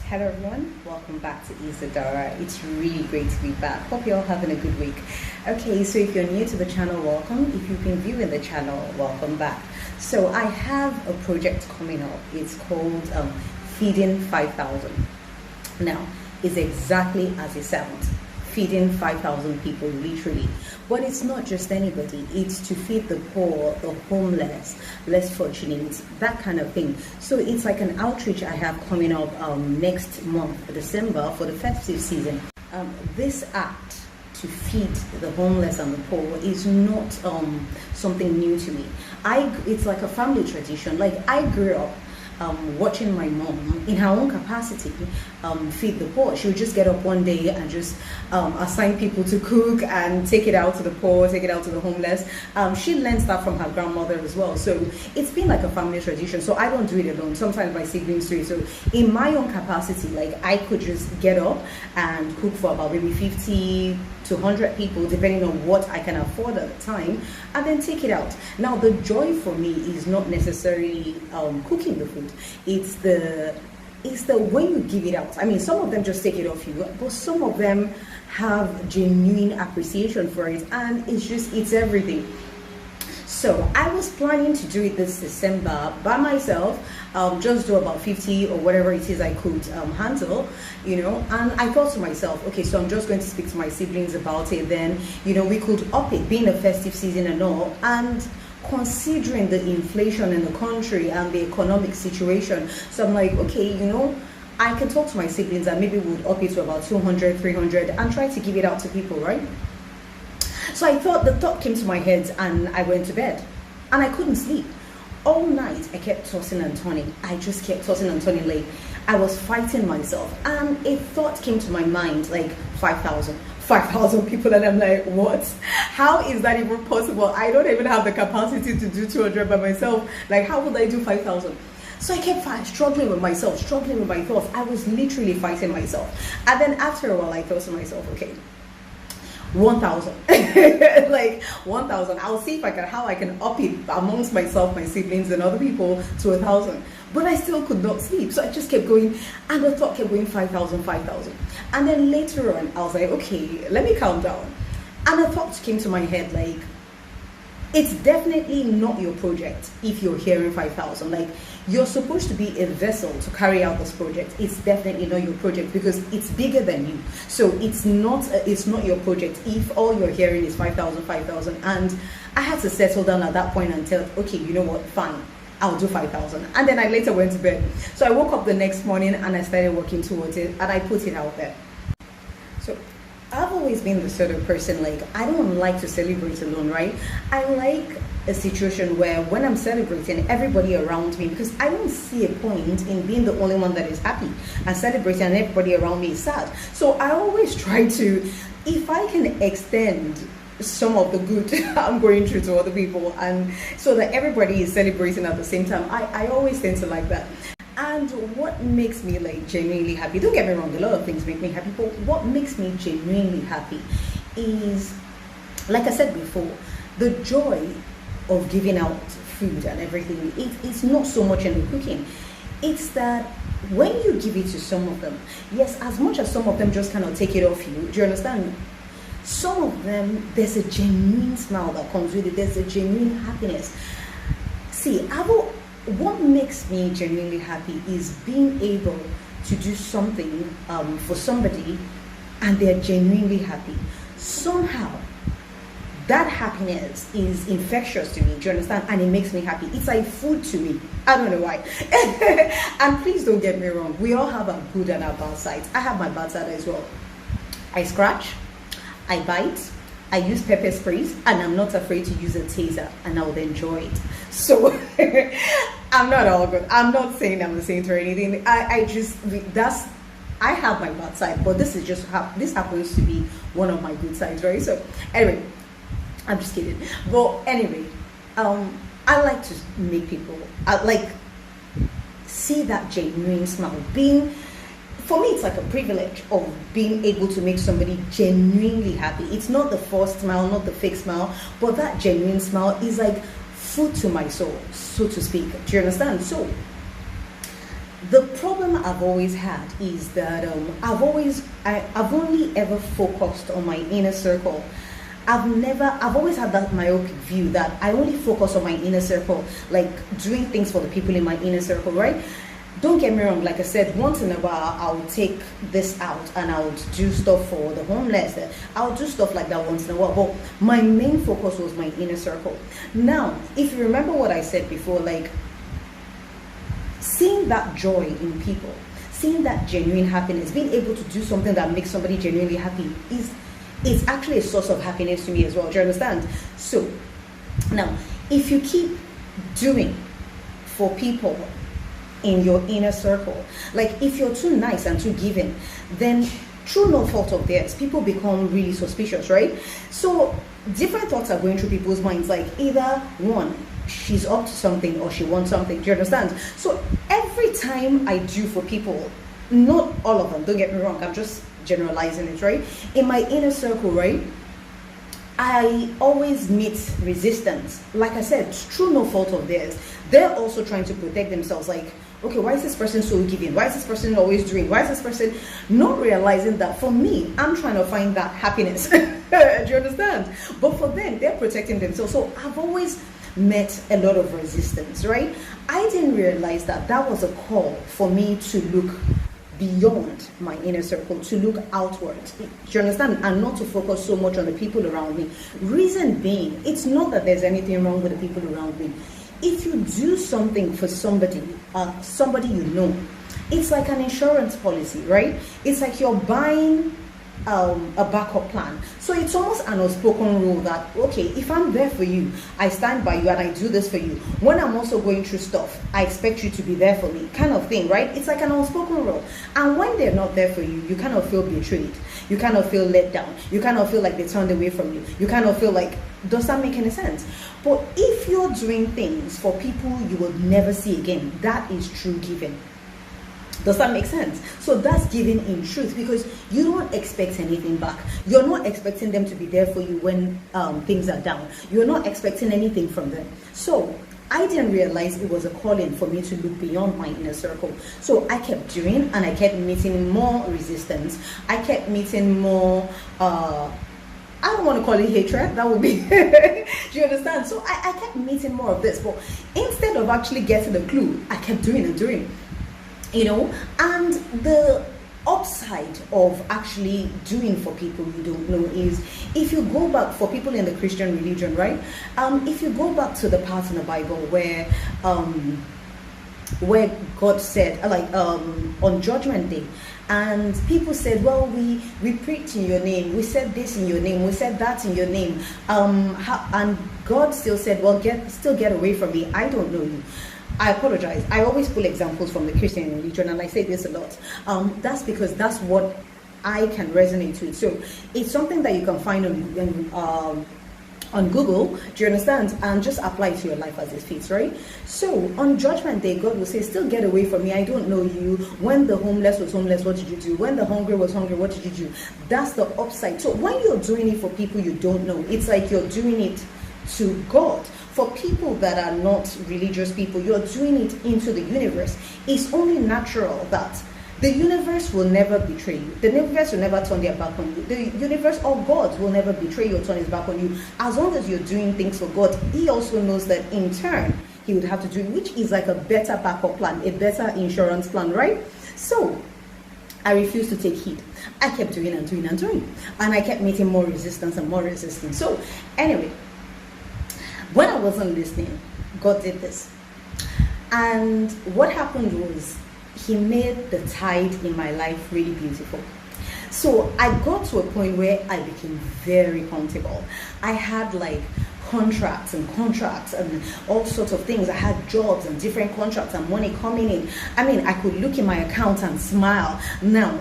Hello everyone, welcome back to Isadora. It's really great to be back. Hope you're all having a good week. Okay, so if you're new to the channel, welcome. If you've been viewing the channel, welcome back. So I have a project coming up. It's called Feeding 5,000. Now, it's exactly as it sounds. Feeding 5,000 people, literally. But it's not just anybody. It's to feed the poor, the homeless, less fortunate, that kind of thing. So it's like an outreach I have coming up next month, December, for the festive season. This act to feed the homeless and the poor is not something new to me. It's like a family tradition. Like I grew up watching my mom in her own capacity feed the poor. She would just get up one day and just assign people to cook and take it out to the poor, take it out to the homeless. She learned that from her grandmother as well. So it's been like a family tradition. So I don't do it alone. Sometimes my siblings do it. So in my own capacity, like I could just get up and cook for about maybe 50 to 100 people, depending on what I can afford at the time, and then take it out. Now, the joy for me is not necessarily cooking the food. It's the way you give it out. I mean, some of them just take it off you, but some of them have genuine appreciation for it, and it's everything. So I was planning to do it this December by myself, just do about 50 or whatever it is I could handle, and I thought to myself, okay, so I'm just going to speak to my siblings about it, then, we could up it, being a festive season and all, and considering the inflation in the country and the economic situation. So I'm like, okay, I can talk to my siblings and maybe we'll up it to about 200, 300 and try to give it out to people, right? So the thought came to my head and I went to bed and I couldn't sleep. All night I kept tossing and turning. I just kept tossing and turning, like I was fighting myself. And a thought came to my mind, like 5,000 people, and I'm like, what? How is that even possible? I don't even have the capacity to do 200 by myself. Like, how would I do 5,000? So I kept struggling with myself, struggling with my thoughts. I was literally fighting myself. And then after a while, I thought to myself, okay, 1,000, like 1,000. I'll see how I can up it amongst myself, my siblings, and other people to 1,000. But I still could not sleep, so I just kept going, and the thought kept going 5,000, 5,000. And then later on, I was like, okay, let me calm down. And a thought came to my head, like, it's definitely not your project if you're hearing 5,000. Like, you're supposed to be a vessel to carry out this project. It's definitely not your project because it's bigger than you. So it's not your project if all you're hearing is 5,000, 5,000. And I had to settle down at that point and tell, okay, you know what, fine, I'll do 5,000. And then I later went to bed. So I woke up the next morning and I started working towards it and I put it out there. So I've always been the sort of person, like, I don't like to celebrate alone, right? I like a situation where when I'm celebrating, everybody around me, because I don't see a point in being the only one that is happy and celebrating and everybody around me is sad. So I always try to, if I can extend some of the good I'm going through to other people, and so that everybody is celebrating at the same time, I always tend to like that. And what makes me like genuinely happy, don't get me wrong, a lot of things make me happy, but what makes me genuinely happy is, like I said before, the joy of giving out food and everything. It's not so much in the cooking. It's that when you give it to some of them, yes, as much as some of them just cannot take it off you, do you understand? Some of them, there's a genuine smile that comes with it. There's a genuine happiness. See, what makes me genuinely happy is being able to do something for somebody and they're genuinely happy. Somehow, that happiness is infectious to me, do you understand? And it makes me happy. It's like food to me. I don't know why. And please don't get me wrong. We all have our good and our bad sides. I have my bad side as well. I scratch, I bite, I use pepper sprays, and I'm not afraid to use a taser, and I would enjoy it. So I'm not all good. I'm not saying I'm a saint or anything. I have my bad side, but this happens to be one of my good sides, right? So anyway, I'm just kidding. But anyway, I like to make people see that genuine smile. For me, it's like a privilege of being able to make somebody genuinely happy. It's not the forced smile, not the fake smile, but that genuine smile is like food to my soul, so to speak. Do you understand? So The problem I've always had is that I've only ever focused on my inner circle. I've always had that myopic view that I only focus on my inner circle, like doing things for the people in my inner circle, right? Don't get me wrong, like I said, once in a while I'll take this out and I'll do stuff for the homeless. I'll do stuff like that once in a while, but my main focus was my inner circle. Now, if you remember what I said before, like seeing that joy in people, seeing that genuine happiness, being able to do something that makes somebody genuinely happy is actually a source of happiness to me as well. Do you understand? So now, if you keep doing for people in your inner circle, like if you're too nice and too giving, then through no fault of theirs, people become really suspicious, right? So different thoughts are going through people's minds, like either one, she's up to something, or she wants something. Do you understand? So every time I do for people, not all of them, don't get me wrong, I'm just generalizing it, right? In my inner circle, right, I always meet resistance. Like I said, through no fault of theirs. They're also trying to protect themselves, like, okay, why is this person so giving? Why is this person always doing? Why is this person not realizing that for me, I'm trying to find that happiness? Do you understand? But for them, they're protecting themselves. So I've always met a lot of resistance, right? I didn't realize that that was a call for me to look beyond my inner circle, to look outward. Do you understand? And not to focus so much on the people around me. Reason being, it's not that there's anything wrong with the people around me. If you do something for somebody, somebody you know, it's like an insurance policy, right? It's like you're buying a backup plan. So it's almost an unspoken rule that, okay, if I'm there for you, I stand by you and I do this for you. When I'm also going through stuff, I expect you to be there for me, kind of thing, right? It's like an unspoken rule. And when they're not there for you, you kind of feel betrayed. You kind of feel let down. You kind of feel like they turned away from you. You kind of feel like, does that make any sense? But if you're doing things for people you will never see again, that is true giving. Does that make sense? So that's giving in truth, because you don't expect anything back. You're not expecting them to be there for you when things are down. You're not expecting anything from them. So I didn't realize it was a calling for me to look beyond my inner circle. So I kept doing, and I kept meeting more resistance. I kept meeting more, I don't want to call it hatred, that would be, do you understand? So I kept meeting more of this, but instead of actually getting a clue, I kept doing and doing. You know, and the upside of actually doing for people you don't know is, if you go back for people in the Christian religion, right? If you go back to the part in the Bible where God said, like on Judgment Day, and people said, well, we preached in your name, we said this in your name, we said that in your name, and God still said, well, get away from me, I don't know you. I apologize. I always pull examples from the Christian religion, and I say this a lot. That's because that's what I can resonate with. So it's something that you can find on Google, do you understand? And just apply it to your life as it fits, right? So on Judgment Day, God will say, still get away from me, I don't know you. When the homeless was homeless, what did you do? When the hungry was hungry, what did you do? That's the upside. So when you're doing it for people you don't know, it's like you're doing it to God. For people that are not religious people, you're doing it into the universe. It's only natural that the universe will never betray you. The universe will never turn their back on you. The universe or God will never betray you or turn his back on you. As long as you're doing things for God, he also knows that in turn, he would have to do it, which is like a better backup plan, a better insurance plan, right? So I refused to take heed. I kept doing and doing and doing. And I kept meeting more resistance and more resistance. So anyway, when I wasn't listening, God did this. And what happened was, he made the tide in my life really beautiful. So I got to a point where I became very comfortable. I had like contracts and all sorts of things. I had jobs and different contracts and money coming in. I mean, I could look in my account and smile. Now,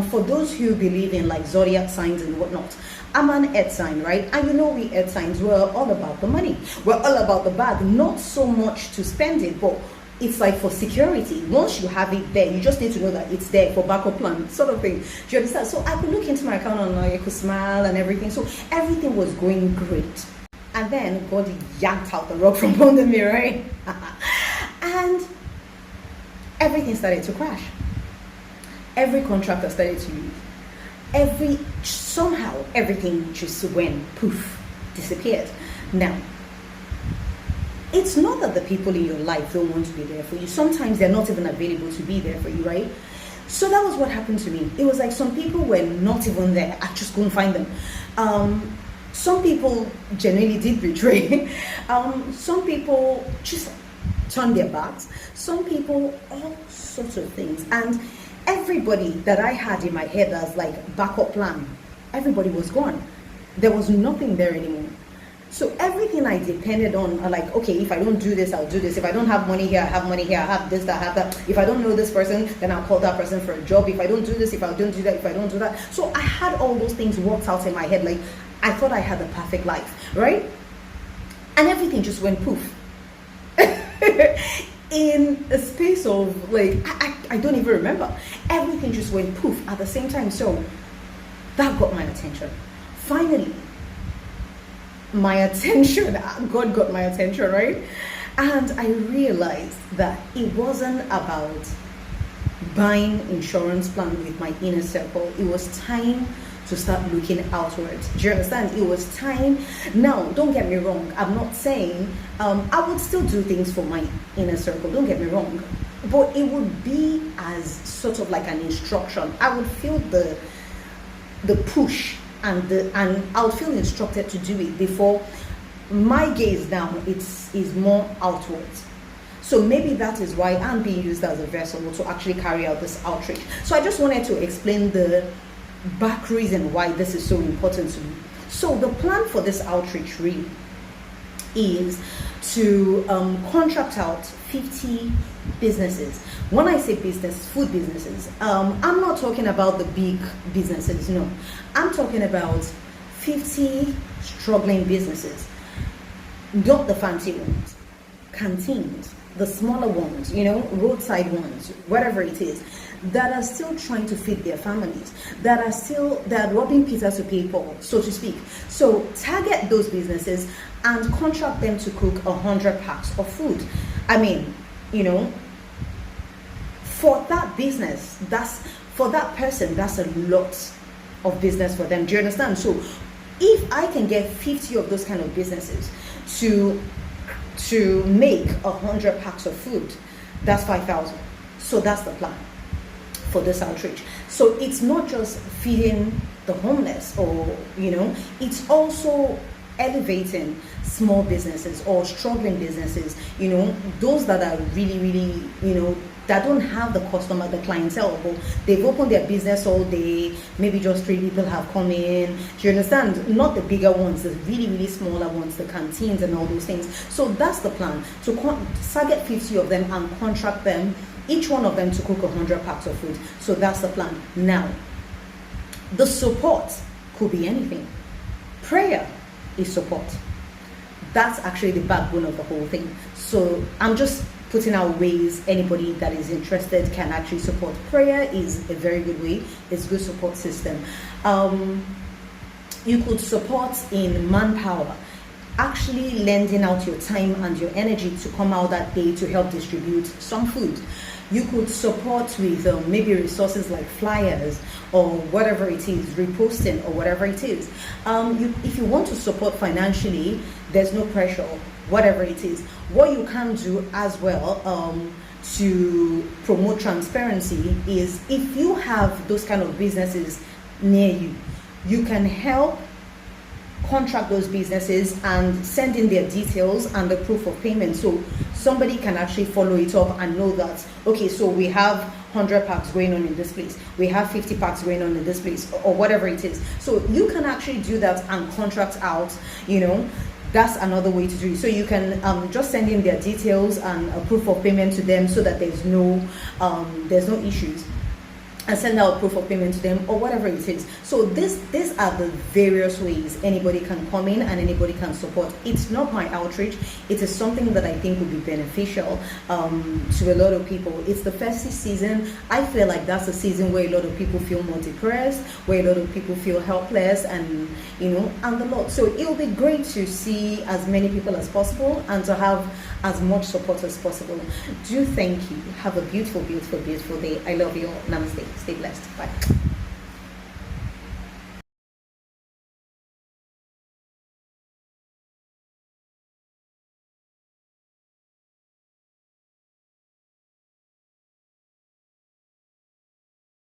for those who believe in like zodiac signs and whatnot, I'm an earth sign, right? And you know, we earth signs, we're all about the money. We're all about the bag, not so much to spend it, but it's like for security. Once you have it there, you just need to know that it's there for backup plan, sort of thing. Do you understand? So I could look into my account and I could smile and everything. So everything was going great. And then God yanked out the rug from under me, right? And everything started to crash. Every contractor started to leave. Somehow everything just went poof, disappeared. Now, it's not that the people in your life don't want to be there for you. Sometimes they're not even available to be there for you, right? So that was what happened to me. It was like some people were not even there. I just couldn't find them. Some people genuinely did betray. Some people just turned their backs. Some people, all sorts of things. And everybody that I had in my head as like backup plan, everybody was gone. There was nothing there anymore. So everything I depended on, like, okay, if I don't do this, I'll do this. If I don't have money here, I have money here. I have this, that, I have that. If I don't know this person, then I'll call that person for a job. If I don't do this, if I don't do that, if I don't do that. So I had all those things worked out in my head. Like, I thought I had the perfect life, right? And everything just went poof. In a space of, like, I don't even remember. Everything just went poof at the same time. So that got my attention. Finally, God got my attention, right? And I realized that it wasn't about buying insurance plan with my inner circle. It was time to start looking outwards. Do you understand? It was time. Now, don't get me wrong. I'm not saying I would still do things for my inner circle. Don't get me wrong. But it would be as sort of like an instruction. I would feel the push and I'll feel instructed to do it before my gaze now is more outwards. So maybe that is why I'm being used as a vessel to actually carry out this outreach. So I just wanted to explain the back reason why this is so important to me. So the plan for this outreach really is to contract out 50 businesses. When I say business, food businesses, I'm not talking about the big businesses, no. I'm talking about 50 struggling businesses, not the fancy ones, canteens, the smaller ones, roadside ones, whatever it is, that are still trying to feed their families, that are robbing Peter to pay Paul, so to speak. So target those businesses and contract them to cook 100 packs of food. I mean, for that business, for that person, that's a lot of business for them. Do you understand? So if I can get 50 of those kind of businesses to make 100 packs of food, that's 5,000. So that's the plan for this outreach. So it's not just feeding the homeless or, it's also elevating small businesses or struggling businesses, those that are really, really, that don't have the customer, the clientele, but they've opened their business all day, maybe just 3 people have come in. Do you understand? Not the bigger ones, the really, really smaller ones, the canteens and all those things. So that's the plan. So target 50 of them and contract them, each one of them to cook 100 packs of food. So that's the plan. Now, the support could be anything. Prayer is support. That's actually the backbone of the whole thing. So I'm just putting out ways anybody that is interested can actually support. Prayer is a very good way. It's a good support system. You could support in manpower, actually lending out your time and your energy to come out that day to help distribute some food. You could support with maybe resources like flyers or whatever it is, reposting or whatever it is. If you want to support financially, there's no pressure, whatever it is. What you can do as well to promote transparency is if you have those kind of businesses near you, you can help contract those businesses and send in their details and the proof of payment, so somebody can actually follow it up and know that, okay, so we have 100 packs going on in this place, we have 50 packs going on in this place, or whatever it is. So you can actually do that and contract out, that's another way to do it. So you can just send in their details and a proof of payment to them so that there's no issues. and send out proof of payment to them or whatever it is. So these are the various ways anybody can come in and anybody can support. It's not my outreach. It is something that I think would be beneficial to a lot of people. It's the festive season. I feel like that's a season where a lot of people feel more depressed, where a lot of people feel helpless, and and a lot. So it will be great to see as many people as possible and to have as much support as possible. Do thank you. Have a beautiful, beautiful, beautiful day. I love you all. Namaste. Stay blessed. Bye.